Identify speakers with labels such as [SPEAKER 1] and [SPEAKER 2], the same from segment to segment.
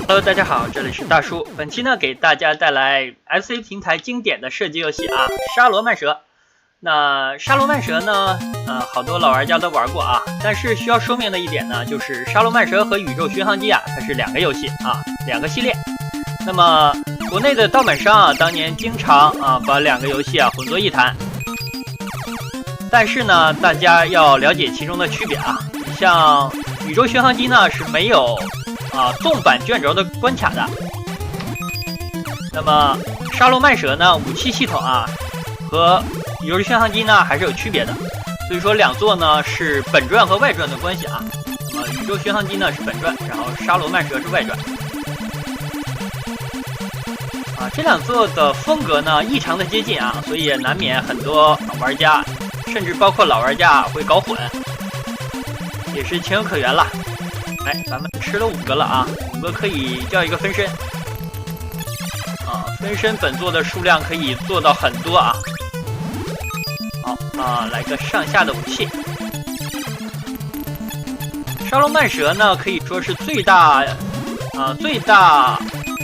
[SPEAKER 1] Hello， 大家好，这里是大叔。本期呢，给大家带来 FC 平台经典的射击游戏啊，沙罗曼蛇。那沙罗曼蛇呢，好多老玩家都玩过啊，但是需要说明的一点呢，就是沙罗曼蛇和宇宙巡航机啊，它是两个游戏啊，两个系列。那么国内的盗版商啊，当年经常把两个游戏啊混作一谈。但是呢，大家要了解其中的区别啊。像宇宙巡航机呢是没有纵版卷轴的关卡的。那么沙罗曼蛇呢，武器系统啊和宇宙巡航机呢还是有区别的。所以说两座呢是本传和外传的关系啊。那么宇宙巡航机呢是本传，然后沙罗曼蛇是外传。这两座的风格呢异常的接近啊，所以也难免很多玩家，甚至包括老玩家会搞混，也是情有可原了。哎，咱们吃了5个了啊，5个可以叫一个分身分身本作的数量可以做到很多啊。好来个上下的武器。沙罗曼蛇呢可以说是最大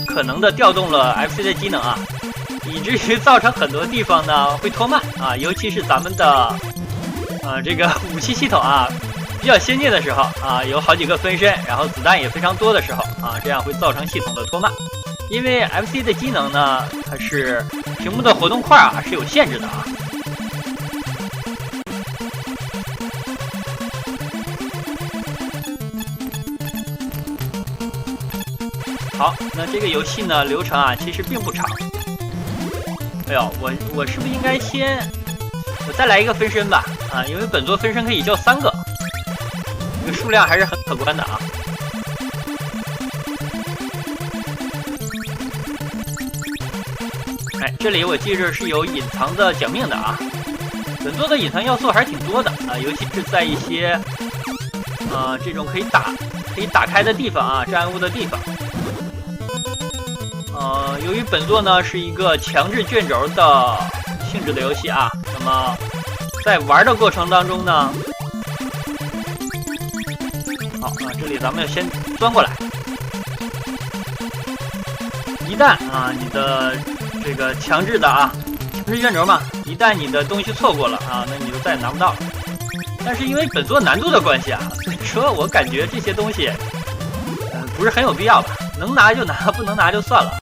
[SPEAKER 1] 可能的调动了 FC 的机能啊，以至于造成很多地方呢会拖慢啊，尤其是咱们的这个武器系统啊比较先进的时候啊，有好几个分身，然后子弹也非常多的时候啊，这样会造成系统的拖慢。因为 FC 的机能呢，它是屏幕的活动块啊是有限制的啊。好，那这个游戏呢流程啊其实并不长。哎呦，我是不是应该我再来一个分身吧？因为本作分身可以叫3个，这个数量还是很可观的啊。哎，这里我记着是有隐藏的奖命的啊。本作的隐藏要素还是挺多的啊，尤其是在一些这种可以打开的地方啊，障碍物的地方。由于本作呢是一个强制卷轴的性质的游戏啊，那么在玩的过程当中呢，这里咱们要先钻过来。一旦你的这个强制卷轴嘛，一旦你的东西错过了啊，那你就再也拿不到了。但是因为本作难度的关系啊，所以说我感觉这些东西不是很有必要吧，能拿就拿，不能拿就算了。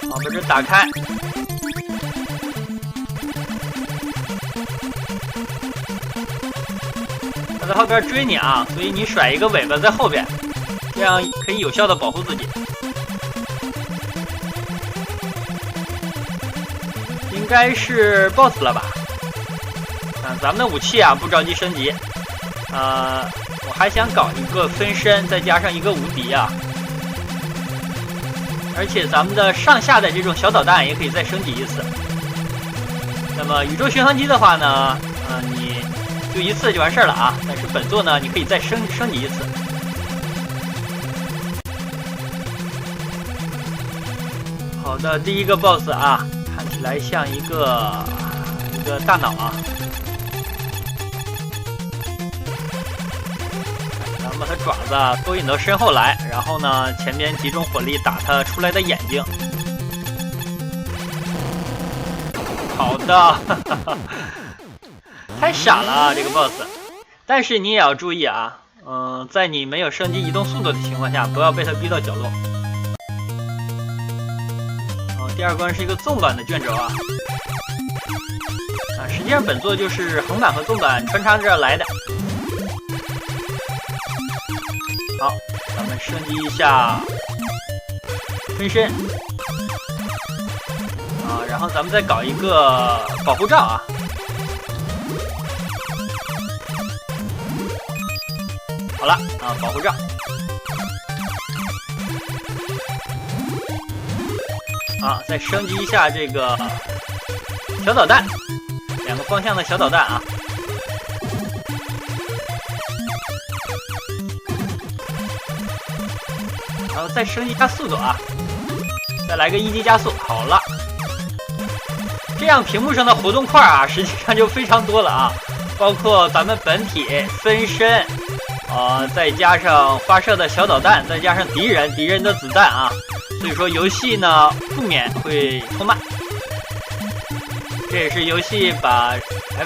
[SPEAKER 1] 好，把这打开。他在后边追你啊，所以你甩一个尾巴在后边，这样可以有效的保护自己。应该是 BOSS 了吧？咱们的武器啊不着急升级。我还想搞一个分身，再加上一个无敌啊。而且咱们的上下的这种小导弹也可以再升级一次。那么宇宙巡航机的话呢，你就一次就完事了啊。但是本作呢，你可以再升级一次。好的，第一个 BOSS 啊，看起来像一个大脑啊。咱们把它爪子勾引到身后来，然后呢，前边集中火力打它出来的眼睛。好的，太傻了啊，这个 BOSS。但是你也要注意啊，在你没有升级移动速度的情况下，不要被它逼到角落。第2关是一个纵版的卷轴啊。实际上本作就是横版和纵版穿插着来的。好，咱们升级一下分身然后咱们再搞一个保护罩啊。好了保护罩。再升级一下这个小导弹，2个方向的小导弹啊。然后再升级一下速度啊，再来个1级加速。好了，这样屏幕上的活动块啊，实际上就非常多了啊，包括咱们本体、分身，再加上发射的小导弹，再加上敌人的子弹啊，所以说游戏呢不免会拖慢。这也是游戏把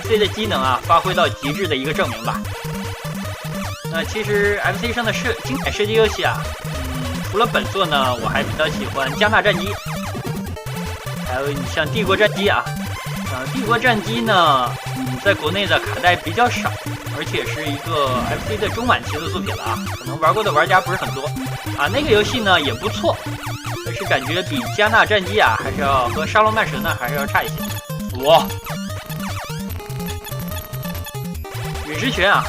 [SPEAKER 1] FC 的机能啊发挥到极致的一个证明吧。那其实 FC 上的经典射击游戏啊，除了本作呢，我还比较喜欢加纳战机，还有你像帝国战机啊。帝国战机呢，在国内的卡带比较少，而且是一个 FC 的中晚期的作品了啊，可能玩过的玩家不是很多啊。那个游戏呢也不错，但是感觉比加纳战机啊还是要和沙罗曼蛇呢还是要差一些。哇，陨石群啊，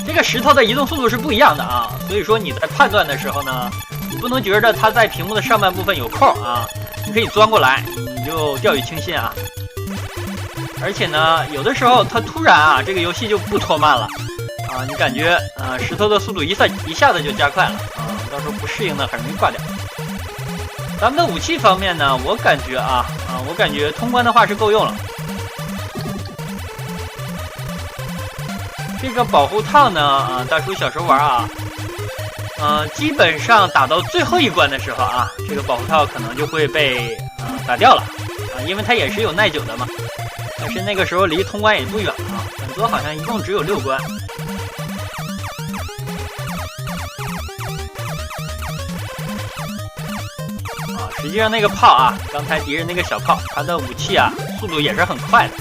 [SPEAKER 1] 这个石头的移动速度是不一样的啊，所以说你在判断的时候呢，你不能觉得它在屏幕的上半部分有空啊，你可以钻过来，你就掉以轻心啊。而且呢，有的时候它突然啊，这个游戏就不拖慢了啊，你感觉石头的速度一下子就加快了啊，到时候不适应呢很容易挂掉。咱们的武器方面呢，我感觉通关的话是够用了。这个保护套呢，大叔小时候玩啊，基本上打到最后一关的时候啊，这个保护套可能就会被打掉了啊，因为它也是有耐久的嘛。但是那个时候离通关也不远啊，本作好像一共只有6关。实际上那个炮啊，刚才敌人那个小炮，它的武器啊速度也是很快的。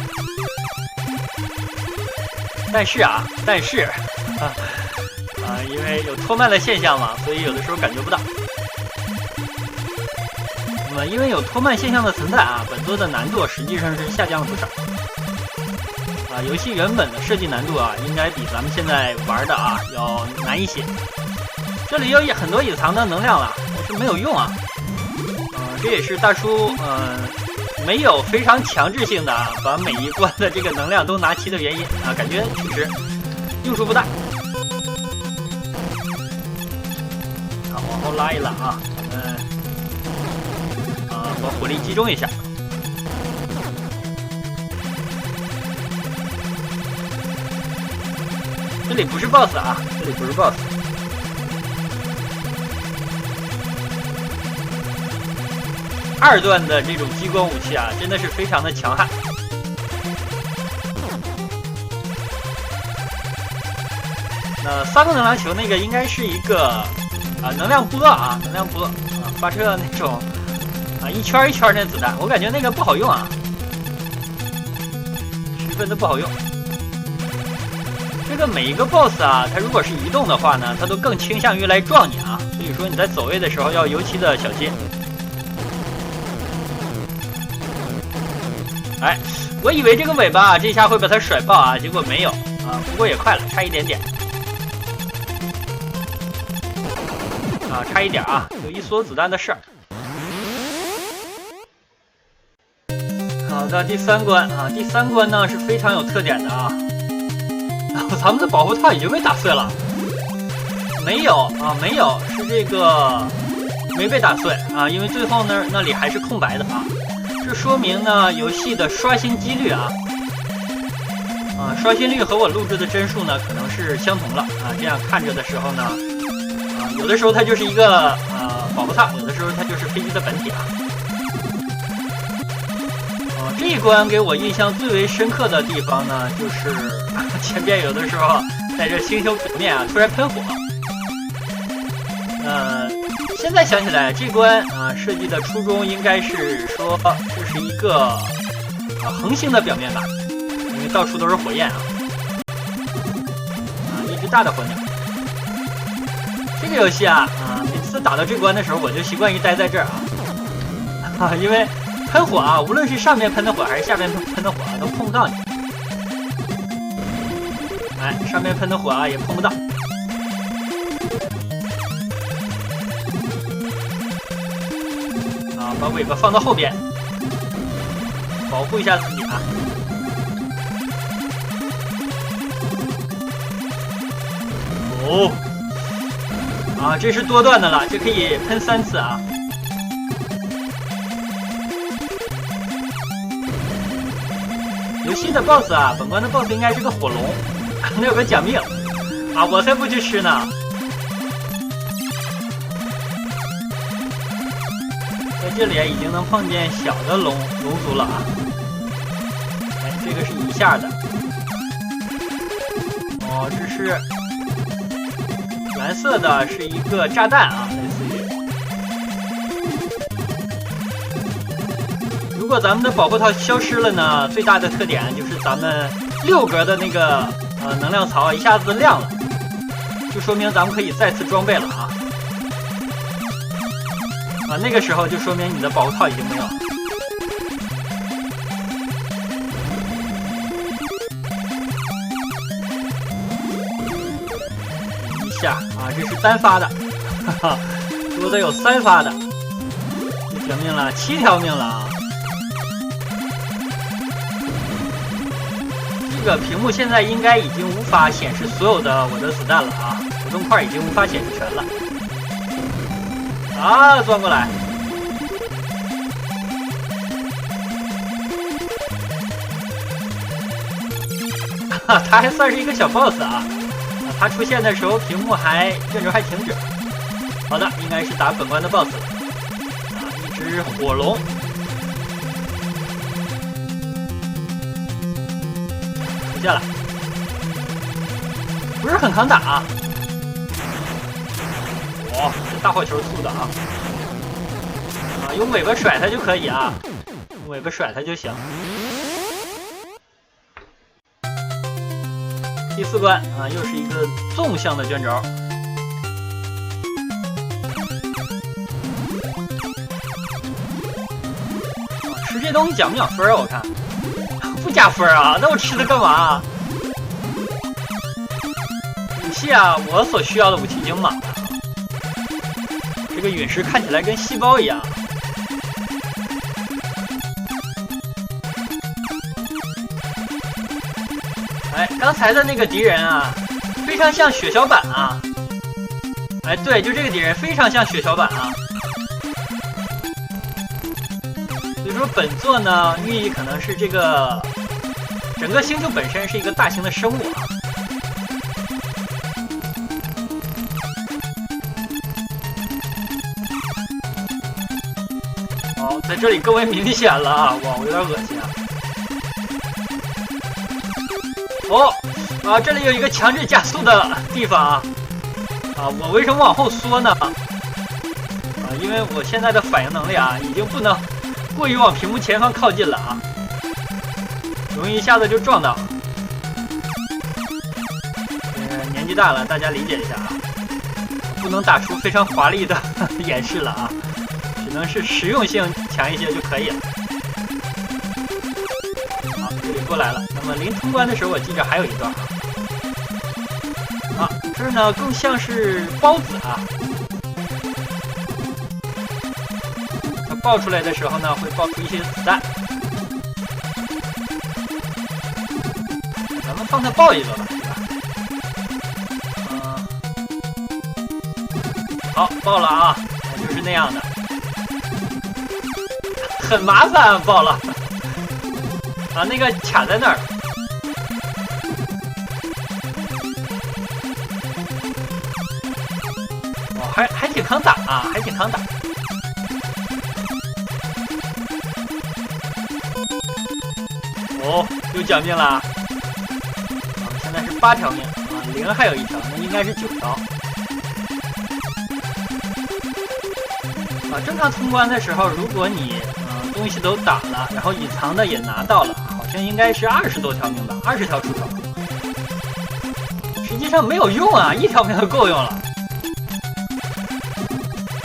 [SPEAKER 1] 但是因为有拖慢的现象嘛，所以有的时候感觉不到。那么因为有拖慢现象的存在啊，本作的难度实际上是下降了不少。游戏原本的设计难度啊，应该比咱们现在玩的啊要难一些。这里有很多隐藏的能量了，但是没有用啊。这也是大叔没有非常强制性的把每一关的这个能量都拿齐的原因啊，感觉确实用处不大。好，往后拉一拉啊，咱们把火力集中一下。这里不是 BOSS 啊，这里不是 BOSS。2段的这种激光武器啊，真的是非常的强悍。那3个能量球那个应该是一个能量波啊，能量波发射那种一圈一圈的子弹，我感觉那个不好用啊，十分的不好用。这个每一个 BOSS 啊，它如果是移动的话呢，它都更倾向于来撞你啊，所以说你在走位的时候要尤其的小心。哎，我以为这个尾巴这下会把它甩爆啊，结果没有啊，不过也快了，差一点点啊，差一点啊，有一梭子弹的事儿。好的，第3关啊，第3关呢是非常有特点的啊。咱们的保护套已经被打碎了，没有啊，没有，是这个没被打碎啊，因为最后那里还是空白的啊。这说明呢，游戏的刷新几率啊，刷新率和我录制的帧数呢可能是相同了啊。这样看着的时候呢，有的时候它就是一个保护套，有的时候它就是飞机的本体啊。这一关给我印象最为深刻的地方呢，就是前边有的时候在这星球表面啊突然喷火。现在想起来，这关设计的初衷应该是说这是一个恒星的表面吧，因为到处都是火焰啊，一只大的火鸟。这个游戏啊，每次打到这关的时候，我就习惯于待在这儿啊，因为喷火啊，无论是上面喷的火还是下面喷的火都碰不到你。哎，上面喷的火啊也碰不到。把尾巴放到后边，保护一下自己啊。这是多段的了，这可以喷3次啊。游戏的 BOSS 啊，本关的 BOSS 应该是个火龙，那有个奖命啊，我才不去吃呢。在这里已经能碰见小的龙族了啊！哎，这个是一下的。哦，这是蓝色的，是一个炸弹啊，类似于。如果咱们的保护套消失了呢，最大的特点就是咱们6格的那个能量槽一下子亮了，就说明咱们可以再次装备了啊！那个时候就说明你的保护套已经没有了。一下啊，这是单发的，哈哈，多的有3发的，几条命了？7条命了啊！这个屏幕现在应该已经无法显示所有的我的子弹了啊，活动块已经无法显示全了。啊，钻过来！哈，他还算是一个小 boss 啊！他出现的时候，屏幕卷轴还停止。好的，应该是打本关的 boss 啊，一只火龙。出现了，不是很抗打啊。哦，这大火球粗的啊！啊，用尾巴甩它就可以啊，用尾巴甩它就行。第4关啊，又是一个纵向的卷轴。啊，吃这东西奖不奖分啊？我看不加分啊，那我吃它干嘛啊？武器啊，我所需要的武器已经满了。这个陨石看起来跟细胞一样。哎，刚才的那个敌人啊，非常像血小板啊。哎，对，就这个敌人非常像血小板啊。所以说本作呢，寓意可能是这个整个星球本身是一个大型的生物啊。哦，在这里更为明显了啊！哇，我有点恶心啊！哦，啊，这里有一个强制加速的地方啊！啊，我为什么往后缩呢？啊，因为我现在的反应能力啊，已经不能过于往屏幕前方靠近了啊，容易一下子就撞到。年纪大了，大家理解一下啊，不能打出非常华丽的演示了啊。只能是实用性强一些就可以了。好，这里过来了。那么临通关的时候，我记着还有一段啊。啊，这儿呢更像是孢子啊。它爆出来的时候呢，会爆出一些子弹。咱们放它爆一个吧，是吧？好，爆了啊，就是那样的。很麻烦，爆了啊！那个卡在那儿，哦，还挺抗打啊，还挺抗打。哦，又奖命了啊！现在是8条命啊，0还有1条，那应该是9条。啊，正常通关的时候，如果你东西都打了，然后隐藏的也拿到了，好像应该是20多条命吧，20条出头。实际上没有用啊，1条命就够用了。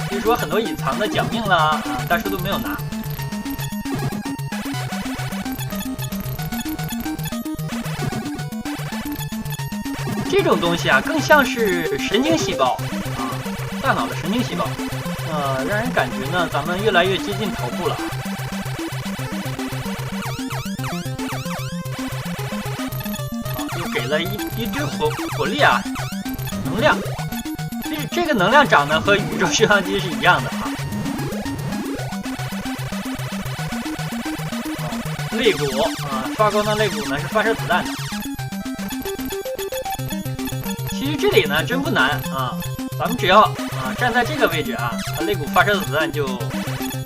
[SPEAKER 1] 所以说很多隐藏的奖命啦，啊，大叔都没有拿。这种东西啊，更像是神经细胞啊，大脑的神经细胞。让人感觉呢，咱们越来越接近头部了。又给了一堆火力啊，能量。这个能量长得和宇宙巡航机是一样的啊。肋骨啊，发光的肋骨呢是发射子弹的。其实这里呢真不难啊，咱们只要站在这个位置啊，它肋骨发射的子弹就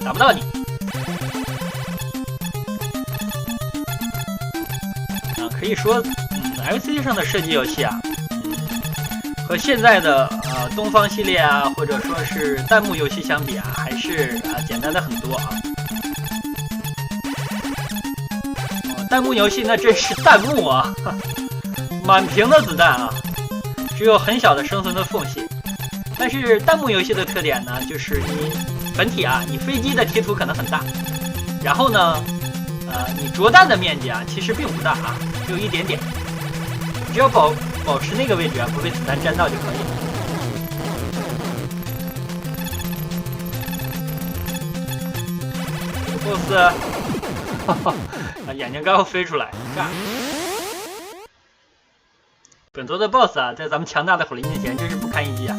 [SPEAKER 1] 打不到你。可以说，FC 上的射击游戏啊，和现在的东方系列啊，或者说是弹幕游戏相比啊，还是简单的很多啊。弹幕游戏那真是弹幕啊，满屏的子弹啊，只有很小的生存的缝隙。但是弹幕游戏的特点呢，就是你本体啊，你飞机的贴图可能很大，然后呢，你着弹的面积啊，其实并不大啊，只有一点点。你只要保持那个位置啊，不被子弹沾到就可以了。BOSS， 哈哈，眼睛刚要飞出来，干！本作的 BOSS 啊，在咱们强大的火力面前，真是不堪一击啊！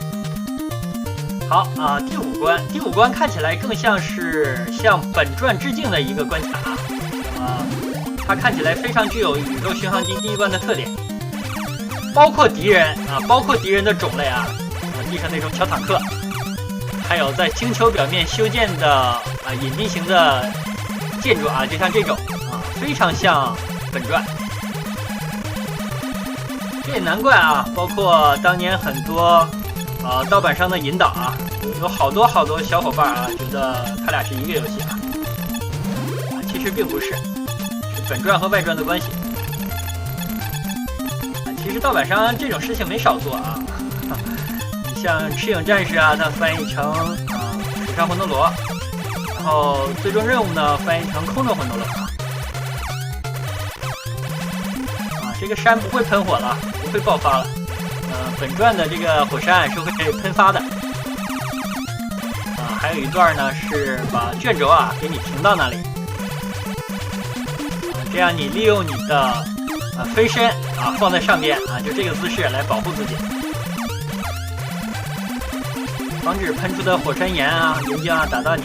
[SPEAKER 1] 好啊，第五关看起来更像是向本传致敬的一个关卡啊，它看起来非常具有宇宙巡航机第一关的特点，包括敌人的种类啊，地上那种小坦克，还有在星球表面修建的隐蔽型的建筑啊，就像这种啊，非常像本传。这也难怪啊，包括当年很多盗版商的引导啊，有好多小伙伴啊觉得他俩是一个游戏啊，其实并不是，是本传和外传的关系。其实盗版商这种事情没少做啊，你像赤影战士啊，它翻译成水上魂斗罗，然后最终任务呢翻译成空中魂斗罗啊，这个山不会喷火了，不会爆发了。本传的这个火山是会喷发的啊，还有一段呢是把卷轴啊给你停到那里啊，这样你利用你的飞身啊放在上边啊，就这个姿势来保护自己，防止喷出的火山岩啊、岩浆啊打到你。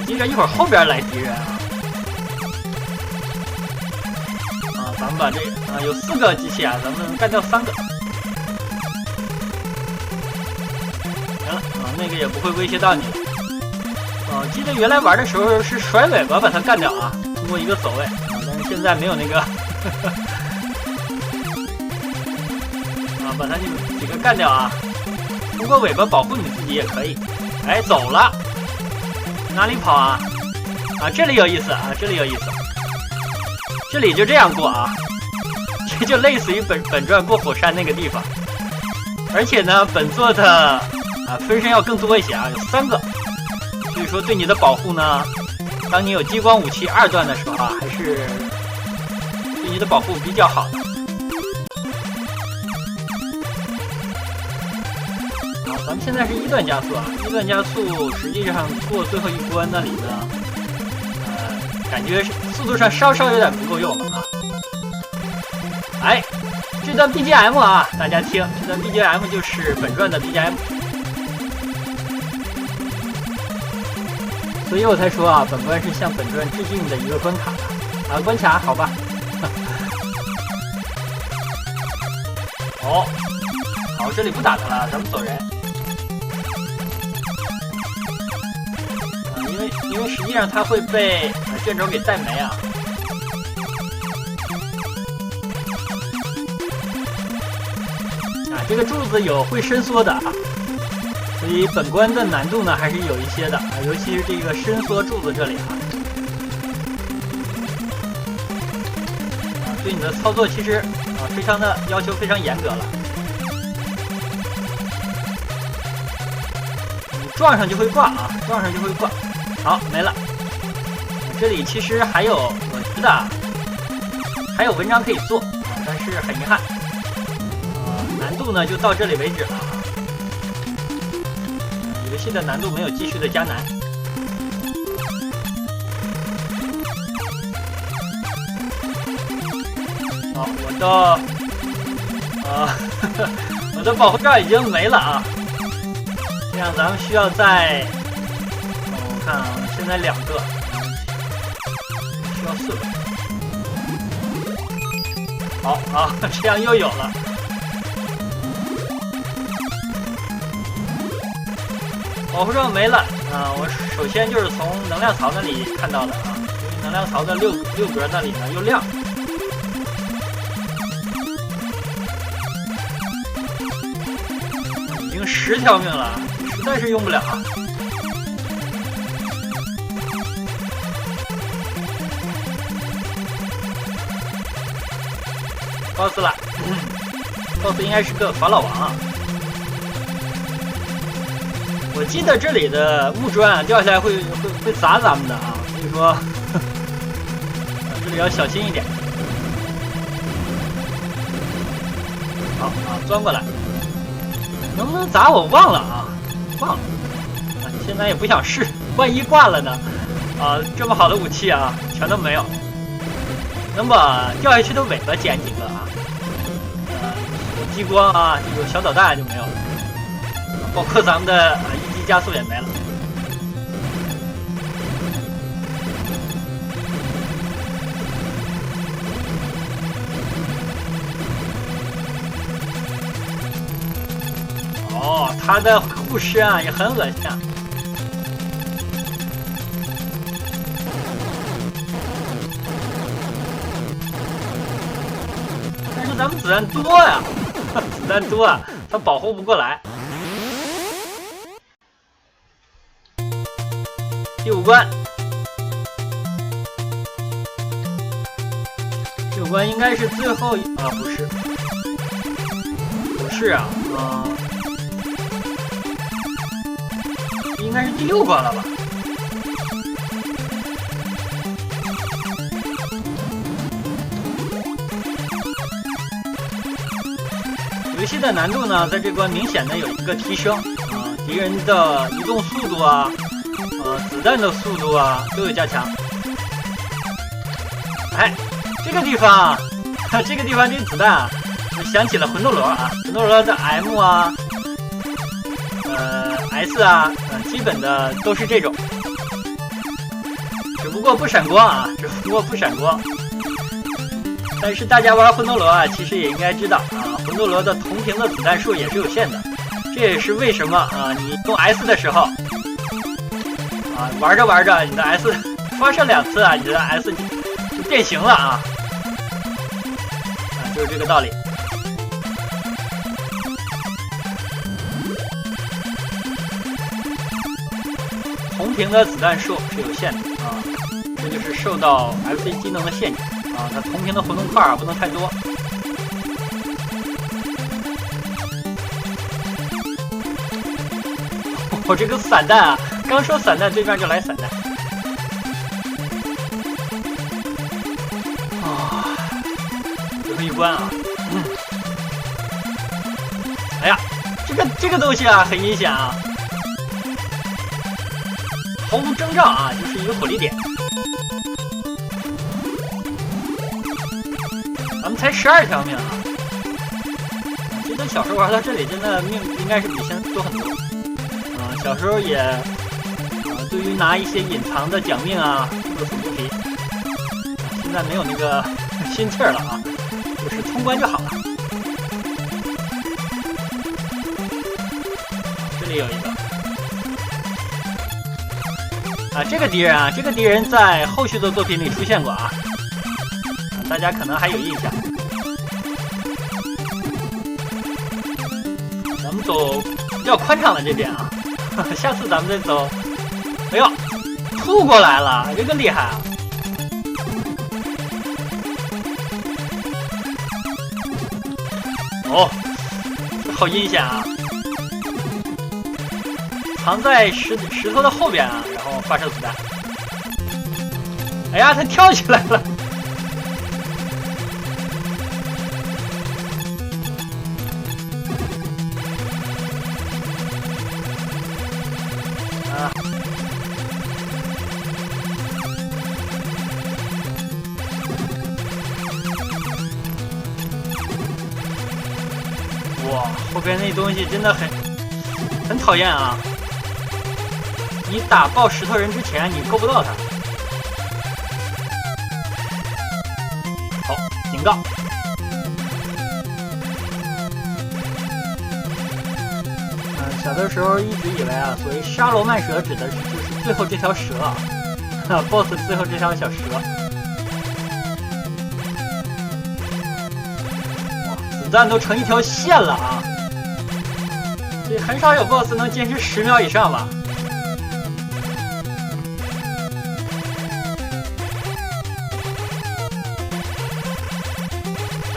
[SPEAKER 1] 接着一会儿后边来敌人啊，咱们把这有4个机器啊，咱们干掉3个。行了那个也不会威胁到你了。记得原来玩的时候是甩尾巴把它干掉啊，通过一个走位啊，但是现在没有那个把它几个干掉啊，通过尾巴保护你自己也可以。哎，走了。哪里跑啊？这里有意思啊，这里有意思。这里就这样过啊，这就类似于本传过火山那个地方。而且呢，本作的分身要更多一些啊，有3个。所以说对你的保护呢，当你有激光武器2段的时候啊，还是对你的保护比较好的。咱们现在是1段加速啊，1段加速实际上过最后一关那里呢，感觉速度上稍有点不够用了啊。哎，这段 BGM 啊，大家听，这段 BGM 就是本传的 BGM， 所以我才说啊，本关是向本传致敬的一个关卡啊，关卡好吧。好，这里不打他了，咱们走人。因为实际上它会被卷轴给带没啊。这个柱子有会伸缩的啊，所以本关的难度呢还是有一些的啊，尤其是这个伸缩柱子这里啊，对你的操作其实非常的要求非常严格了。你撞上就会挂啊，撞上就会挂。好，没了。这里其实还有我觉得还有文章可以做但是很遗憾，难度呢就到这里为止了啊。游戏的难度没有继续的加难。好，我的保护罩已经没了啊，这样咱们需要在看啊，现在2个，需要4个。好啊，这样又有了。保护罩没了啊！我首先就是从能量槽那里看到的啊，能量槽的六格那里呢又亮。已经10条命了，实在是用不了啊。boss 了，boss 应该是个法老王啊。我记得这里的木砖啊掉下来会砸咱们的啊，所以说这里要小心一点。好啊，钻过来，能不能砸我忘了啊，忘了。现在也不想试，万一挂了呢？啊，这么好的武器啊，全都没有。能把掉下去的尾巴捡几个啊？激光啊，这个小导弹就没有了，包括咱们的一击加速也没了。哦，他的护身啊也很恶心啊。但是咱们子弹多呀，子弹多啊，他保护不过来。第5关，第5关应该是最后一啊，不是，不是啊，应该是第6关了吧？游戏的难度呢，在这关明显的有一个提升啊，敌人的移动速度啊，子弹的速度啊都有加强。哎，这个地方啊，这个地方这个子弹啊，就想起了魂斗罗啊，魂斗罗的 M 啊。S 啊，基本的都是这种，只不过不闪光啊，只不过不闪光。但是大家玩魂斗罗啊，其实也应该知道啊，魂斗罗的同屏的子弹数也是有限的，这也是为什么啊，你用 S 的时候啊，玩着玩着你的 S 发射2次啊，你的 S 就变形了啊，就是这个道理。同屏的子弹数是有限的啊，这就是受到 FC 技能的限制啊，它同屏的活动块不能太多。我这个散弹啊，刚说散弹，对面就来散弹。啊，最后一关啊，哎呀，这个东西啊，很阴险啊。毫无征兆啊，就是一个火力点。咱们才12条命啊！记得小时候玩到这里，真的命应该是比现在多很多。小时候也对于拿一些隐藏的奖命啊，乐此不疲。现在没有那个心气儿了啊，就是通关就好了。这里有一个。这个敌人啊，这个敌人在后续的作品里出现过啊，大家可能还有印象。咱们走比较宽敞的这边啊，下次咱们再走。哎呦，吐过来了，这个厉害啊！哦，好阴险啊！藏在石头的后边啊，然后发射子弹。哎呀，他跳起来了！啊！哇，后边那东西真的很讨厌啊！你打爆石头人之前，你够不到他。好，警告。小的时候一直以为啊，所谓沙罗曼蛇指的是就是最后这条蛇啊，BOSS 最后这条小蛇。哇，子弹都成一条线了啊！这很少有 BOSS 能坚持10秒以上吧？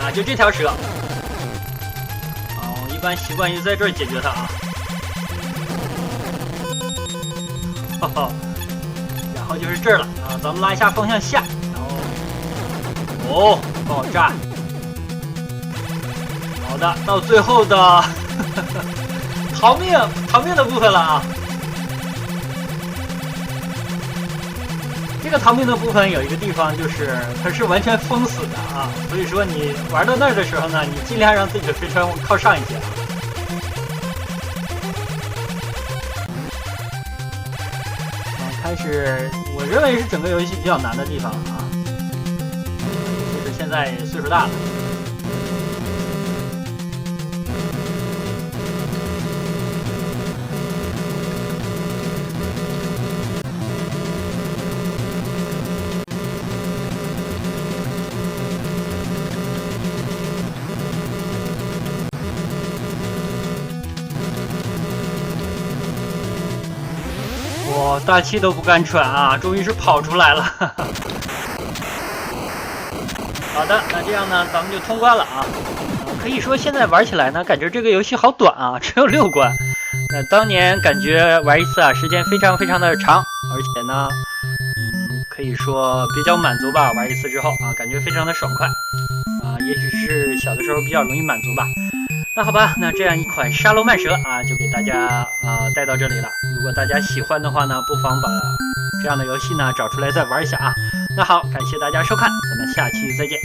[SPEAKER 1] 啊，就这条蛇。啊，我一般习惯于在这儿解决它啊。然后就是这儿了啊，咱们拉一下方向下，然后爆炸。好的，到最后的逃命的部分了啊。这个逃命的部分有一个地方就是它是完全封死的啊，所以说你玩到那儿的时候呢，你尽量让自己的飞船靠上一些啊。开始，我认为是整个游戏比较难的地方啊，就是现在岁数大了。我大气都不敢喘啊，终于是跑出来了。好的，那这样呢，咱们就通关了啊。可以说现在玩起来呢，感觉这个游戏好短啊，只有6关。那当年感觉玩一次啊，时间非常的长，而且呢，可以说比较满足吧。玩一次之后啊，感觉非常的爽快啊，也许是小的时候比较容易满足吧。那好吧，那这样一款沙罗曼蛇啊，就给大家带到这里了。如果大家喜欢的话呢，不妨把这样的游戏呢找出来再玩一下啊。那好，感谢大家收看，咱们下期再见。